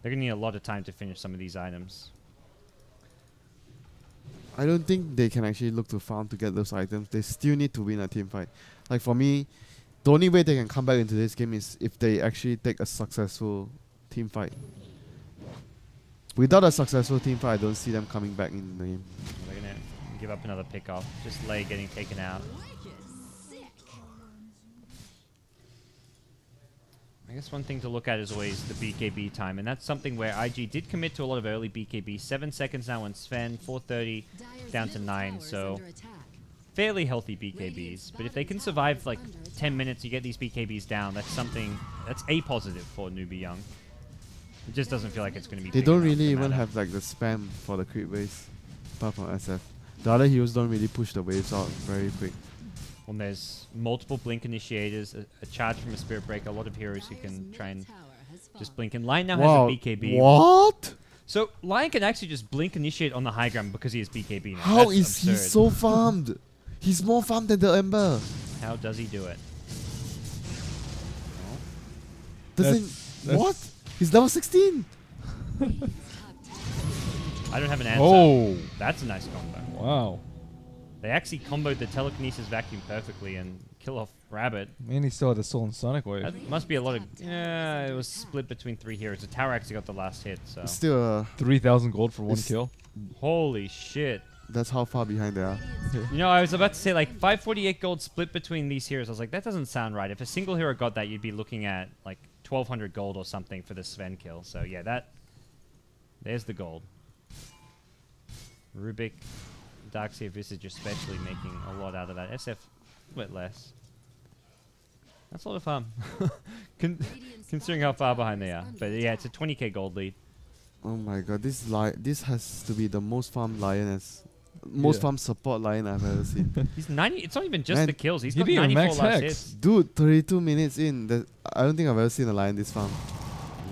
They're going to need a lot of time to finish some of these items. I don't think they can actually look to farm to get those items. They still need to win a team fight. Like for me, the only way they can come back into this game is if they actually take a successful team fight. Without a successful team fight, I don't see them coming back in the game. They're going to give up another pick-off. Just Lei getting taken out. I guess one thing to look at is always the BKB time, and that's something where IG did commit to a lot of early BKB. 7 seconds now on Sven, 430 down to 9, so fairly healthy BKBs. But if they can survive like 10 minutes, you get these BKBs down, that's something, that's a positive for Newbee Young. It just doesn't feel like it's going to be They big don't enough really to even matter. have like the spam for the creep waves, apart from SF. The other heroes don't really push the waves out very quick. When there's multiple blink initiators, a charge from a Spirit Breaker, a lot of heroes who can try and just blink. And Lion now Wow. has a BKB. What? So Lion can actually just blink initiate on the high ground because he has BKB now. How That's is he absurd. so farmed? He's more farmed than the Ember. How does he do it? Doesn't That's- what? He's level 16. I don't have an answer. Oh, That's a nice combo. wow. They actually comboed the telekinesis vacuum perfectly and kill off Rabbit. Man, he still had a stolen Sonic Wave. That must be a lot of... Yeah, it was split between 3 heroes. The tower actually got the last hit, so... Still, 3,000 gold for one It's- kill. Holy shit. that's how far behind they are. You know, I was about to say, like, 548 gold split between these heroes. I was like, that doesn't sound right. If a single hero got that, you'd be looking at, like, 1,200 gold or something for the Sven kill. So, yeah, that... There's the gold. Rubik, Darkseid Visage especially making a lot out of that. SF, a bit less. That's a lot of fun. Considering how far behind they are. But, yeah, it's a 20k gold lead. Oh my god, this has to be the most farmed farmed support lion I've ever seen. He's 90... It's not even just Man, the kills. He's he got didn't even 94 max last hex. hits. Dude, 32 minutes in. I don't think I've ever seen a lion this farmed.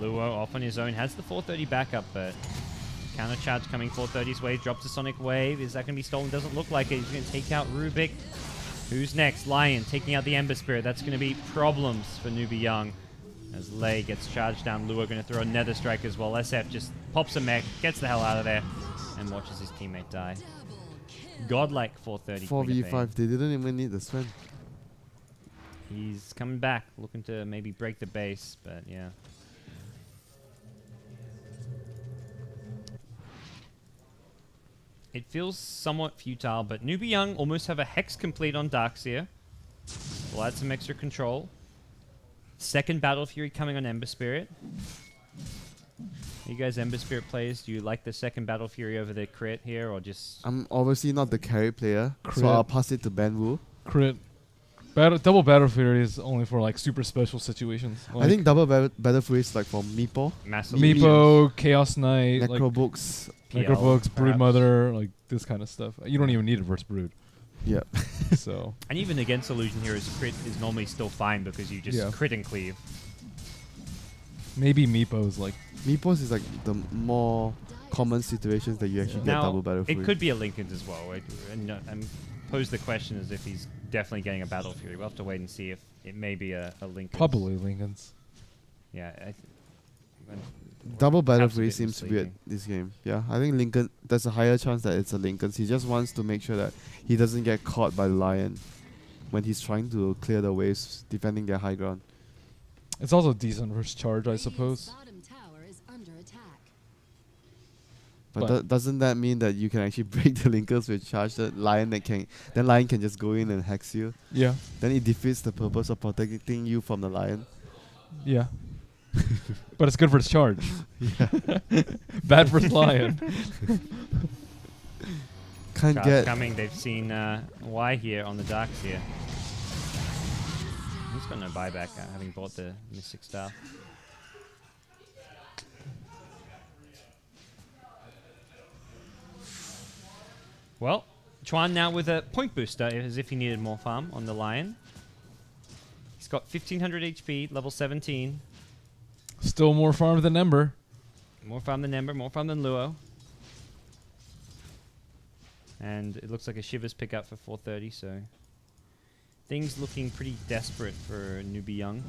Luo off on his own. Has the 430 backup, but Counter charge coming 430's way. Drops a Sonic Wave. Is that going to be stolen? Doesn't look like it. He's going to take out Rubik. Who's next? Lion taking out the Ember Spirit. That's going to be problems for Newbee.Y. As Lei gets charged down. Lua going to throw a Nether Strike as well. SF just pops a mech, gets the hell out of there, and watches his teammate die. Godlike 430. 4v5. They didn't even need the Sven. He's coming back, looking to maybe break the base, but yeah. It feels somewhat futile, but Newbee.Y almost have a Hex complete on Darkseer. We'll add some extra control. Second Battle Fury coming on Ember Spirit. You guys Ember Spirit players, do you like the second Battle Fury over the crit here, or just... I'm obviously not the carry player, Crit. so I'll pass it to Banwoo. Crit. Double Battle Fury is only for like super special situations. Like I think double Battle Fury is like for Meepo, massive Meepo, Chaos Knight, like Necrobooks. Necrobooks, Brood perhaps. Mother, like this kind of stuff. You don't even need it versus Brood. Yep. So And even against Illusion Heroes, crit is normally still fine because you just crit and cleave. maybe Meepo's like Meepos is like the more common situations that you actually get Now, double Battle Fury. it could be a Lincoln's as well. And pose the question as if he's definitely getting a Battle Fury. We'll have to wait and see if it may be a Lincoln's. probably Lincoln's. Yeah. Double Battle Perhaps a Fury bit seems to be at misleading. this game. Yeah, I think Lincoln, there's a higher chance that it's a Lincoln's. He just wants to make sure that he doesn't get caught by the Lion when he's trying to clear the waves, defending their high ground. It's also decent versus charge, I suppose. Bottom tower is under attack. But But- doesn't that mean that you can actually break the Linkers with charge? The Lion then Lion can just go in and hex you. Yeah, Then it defeats the purpose of protecting you from the Lion. yeah. But it's good versus charge. Yeah. Bad versus Lion. Can't Charge get. coming. They've seen Y here on the Darkseer. He's got no buyback, having bought the Mystic Staff. Well, Chuan now with a point booster, as if he needed more farm on the Lion. He's got 1500 HP, level 17. Still more farm than Ember. More farm than Ember, more farm than Luo. And it looks like a Shivers pickup for 430, so things looking pretty desperate for Newbee.Y.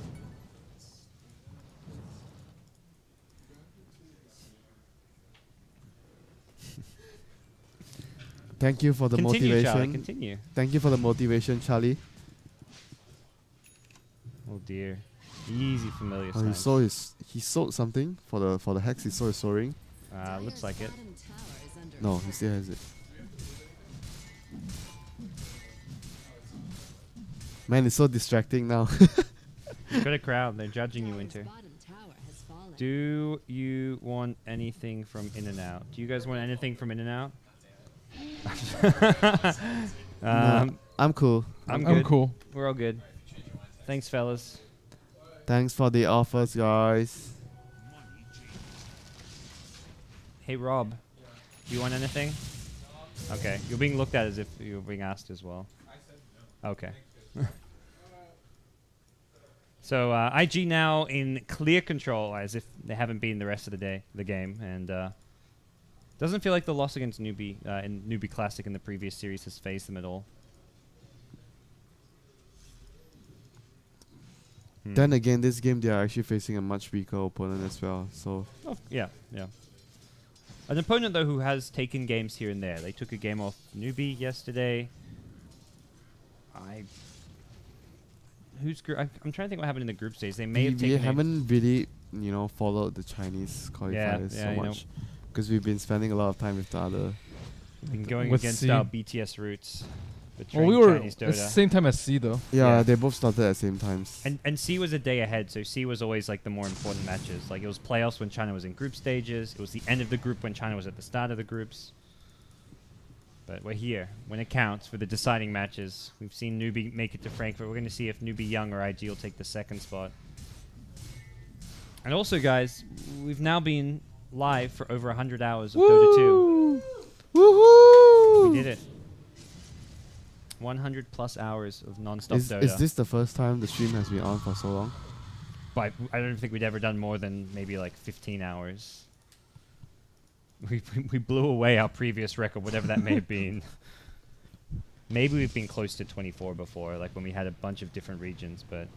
Thank you for the Continue, motivation. Charlie, continue. Thank you for the motivation, Charlie. Oh dear. Easy familiar Oh, signs. he sold something for the hex. He sold his soaring. Looks like it. Bottom tower is under No, attack. he still has it. Man, it's so distracting now. You've got a crowd. They're judging you, Dyer's Winter. bottom tower has fallen. Do you want anything from In-N-Out? Do you guys want anything from In-N-Out? No, I'm cool. I'm I'm good. cool. We're all good. Thanks, fellas. Thanks for the offers, guys. Hey, Rob. Do you want anything? Okay. You're being looked at as if you're being asked as well. Okay. So IG now in clear control, as if they haven't been the rest of the game, and doesn't feel like the loss against Newbee in Newbee Classic in the previous series has phased them at all. Then again, this game they are actually facing a much weaker opponent as well. So Oh, yeah. An opponent though who has taken games here and there. They took a game off Newbee yesterday. I'm trying to think what happened in the group stage. They may have we taken. haven't really, followed the Chinese qualifiers yeah, so much because we've been spending a lot of time with the other. Been going With against C. our BTS roots. Well, we were Chinese at the Dota. same time as C though. Yeah, they both started at the same times. And C was a day ahead, so C was always like the more important matches. Like it was playoffs when China was in group stages. It was the end of the group when China was at the start of the groups. But we're here when it counts for the deciding matches. We've seen Newbee make it to Frankfurt. We're going to see if Newbee.Y or IG will take the second spot. And also, guys, we've now been live for over 100 hours of Dota 2. Woohoo! We did it. 100 plus hours of non-stop Dota. Is this the first time the stream has been on for so long? But I don't think we'd ever done more than maybe like 15 hours. We blew away our previous record, whatever that may have been. Maybe we've been close to 24 before, like when we had a bunch of different regions, but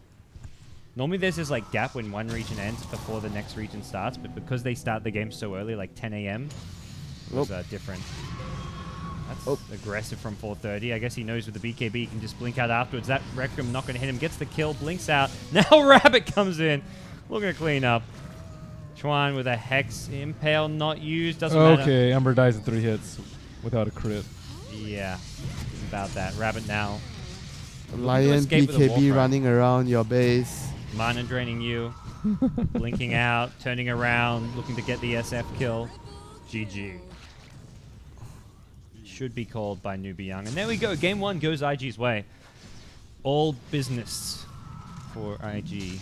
normally there's this like gap when one region ends before the next region starts, but because they start the game so early, like 10 a.m., it was different. That's aggressive from 430. I guess he knows with the BKB he can just blink out afterwards. That Requiem not going to hit him. Gets the kill, blinks out. Now Rabbit comes in. Looking to clean up. Chuan with a Hex Impale not used. Doesn't matter. Okay, Ember dies in 3 hits without a crit. Yeah, it's about that. Rabbit now. Lion escape with a BKB Warcry. running around your base. Mana draining you. Blinking out, turning around, looking to get the SF kill. GG. Should be called by Newbee.Y. And there we go. Game 1 goes IG's way. All business for IG.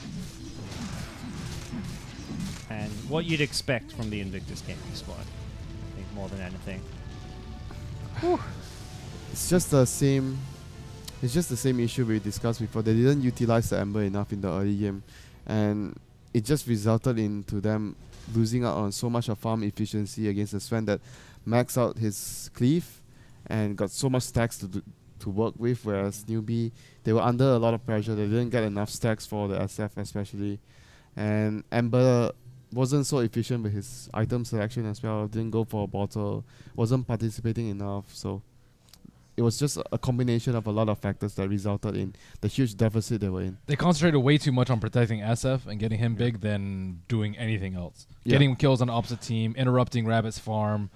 And what you'd expect from the Invictus Gaming squad, I think, more than anything. It's just the same. It's just the same issue we discussed before. They didn't utilize the Ember enough in the early game, and it just resulted into them losing out on so much of farm efficiency against the Sven that maxed out his cleave and got so much stacks to work with. Whereas Newbee, they were under a lot of pressure. They didn't get enough stacks for the SF especially, and Ember wasn't so efficient with his item selection as well. Didn't go for a bottle. Wasn't participating enough. So it was just a combination of a lot of factors that resulted in the huge deficit they were in. They concentrated way too much on protecting SF and getting him big than doing anything else. Yeah. Getting kills on the opposite team, interrupting Rabbit's farm,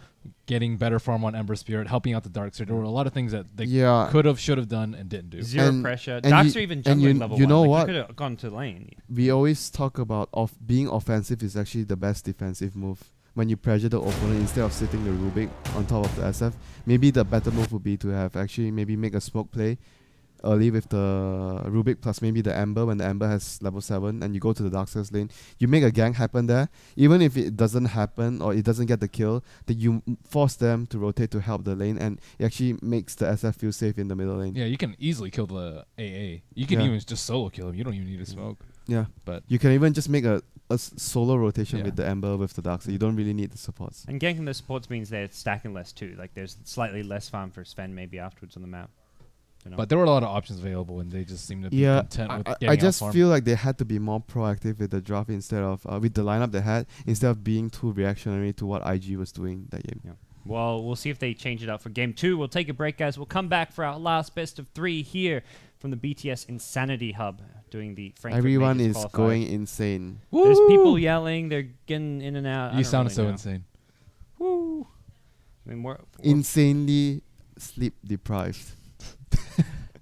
getting better farm on Ember Spirit, helping out the Darkseer. There were a lot of things that they could have, should have done, and didn't do. Zero And- pressure. and Darks you- are even and jungling you- level you 1. know Like, what? you could have gone to lane. We always talk about being offensive is actually the best defensive move. When you pressure the opponent instead of sitting the Rubik on top of the SF, maybe the better move would be to have actually maybe make a smoke play early with the Rubik plus maybe the Ember when the Ember has level 7 and you go to the Darkseer's lane. You make a gank happen there. Even if it doesn't happen or it doesn't get the kill, then you force them to rotate to help the lane, and it actually makes the SF feel safe in the middle lane. Yeah, you can easily kill the AA. You can Yeah. even just solo kill him. You don't even need to smoke. Yeah. But You can even just make a solo rotation Yeah. with the Ember with the Darkseer. You don't really need the supports. And ganking the supports means they're stacking less too. Like there's slightly less farm for Sven maybe afterwards on the map. You know? But there were a lot of options available, and they just seemed to be Yeah, content with I getting just out-farmed. feel like they had to be more proactive with the draft instead of with the lineup they had, instead of being too reactionary to what IG was doing that game. Yeah. Well, we'll see if they change it up for game 2. We'll take a break, guys. We'll come back for our last best of 3 here from the BTS Insanity Hub, doing the Frankfurt Everyone Majors is qualifier. going insane. There's Woo! people yelling. They're getting in and out. I You don't sound really so know. insane. Woo! I mean, we're Insanely sleep deprived.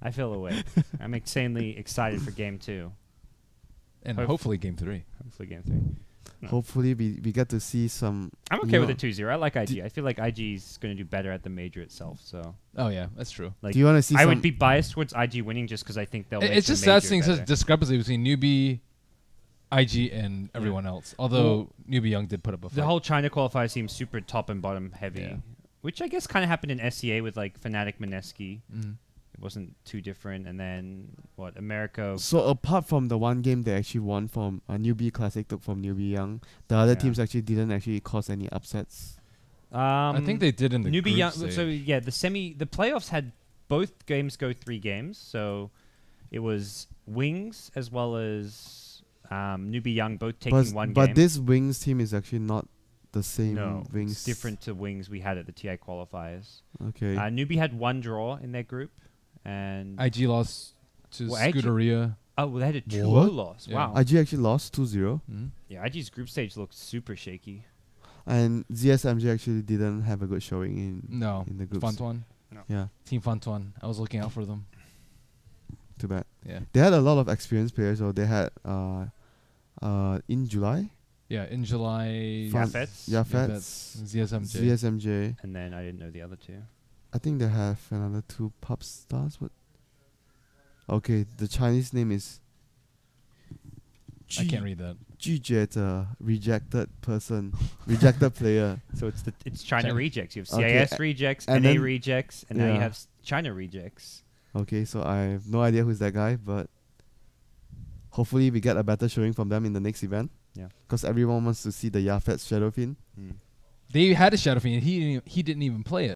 I feel away. I'm insanely excited for game 2. And Hope- hopefully game 3. Hopefully game 3. No. Hopefully we get to see some. I'm okay you with know- the 2-0. I like IG. I feel like IG is going to do better at the major itself. So, Oh, yeah, that's true. like, Do you want to see I some? would be biased towards IG winning just because I think they'll. Make It's the just that major thing says better. discrepancy between Newbee, IG, and everyone else. Although Newbee.Y did put up a fight. The whole China qualifier seems super top and bottom heavy, Yeah. which I guess kind of happened in SCA with like Fnatic Mineski. Mhm. It wasn't too different, and then America. So apart from the one game they actually won from a Newbie Classic took from Newbee.Y, the other Yeah. teams actually didn't actually cause any upsets. I think they did in the Newbee.Y. group So stage. yeah, the playoffs had both games go 3 games. So it was Wings as well as Newbee.Y both taking one but game. this Wings team is actually not the same no, Wings. it's different to Wings we had at the TI qualifiers. Okay. Newbee had 1 draw in their group, and IG lost to Well, IG Scuderia. oh, well, they had a 2-0 What? loss. Yeah. Wow. IG actually lost 2-0. Mhm. Yeah, IG's group stage looked super shaky. And ZSMG actually didn't have a good showing No, in the groups. Fantuan. Yeah, Team Fantuan. I was looking out for them. too bad. Yeah. They had a lot of experienced players, so they had in July, Yeah, in July. Fan- Yafets. Yafets, ZSMJ. ZSMJ. And then I didn't know the other 2. I think they have another 2 pop stars. What? Okay, the Chinese name is I can't read that. Jujeta, rejected person, rejected player. So it's China China. rejects. You have Okay, CIS rejects, and NA then- rejects, and now you yeah. have China rejects. Okay, so I have no idea who's that guy, but hopefully we get a better showing from them in the next event. Yeah. Because everyone wants to see the Yafet Shadowfin. Mm. They had a Shadow Fiend. He didn't even play it.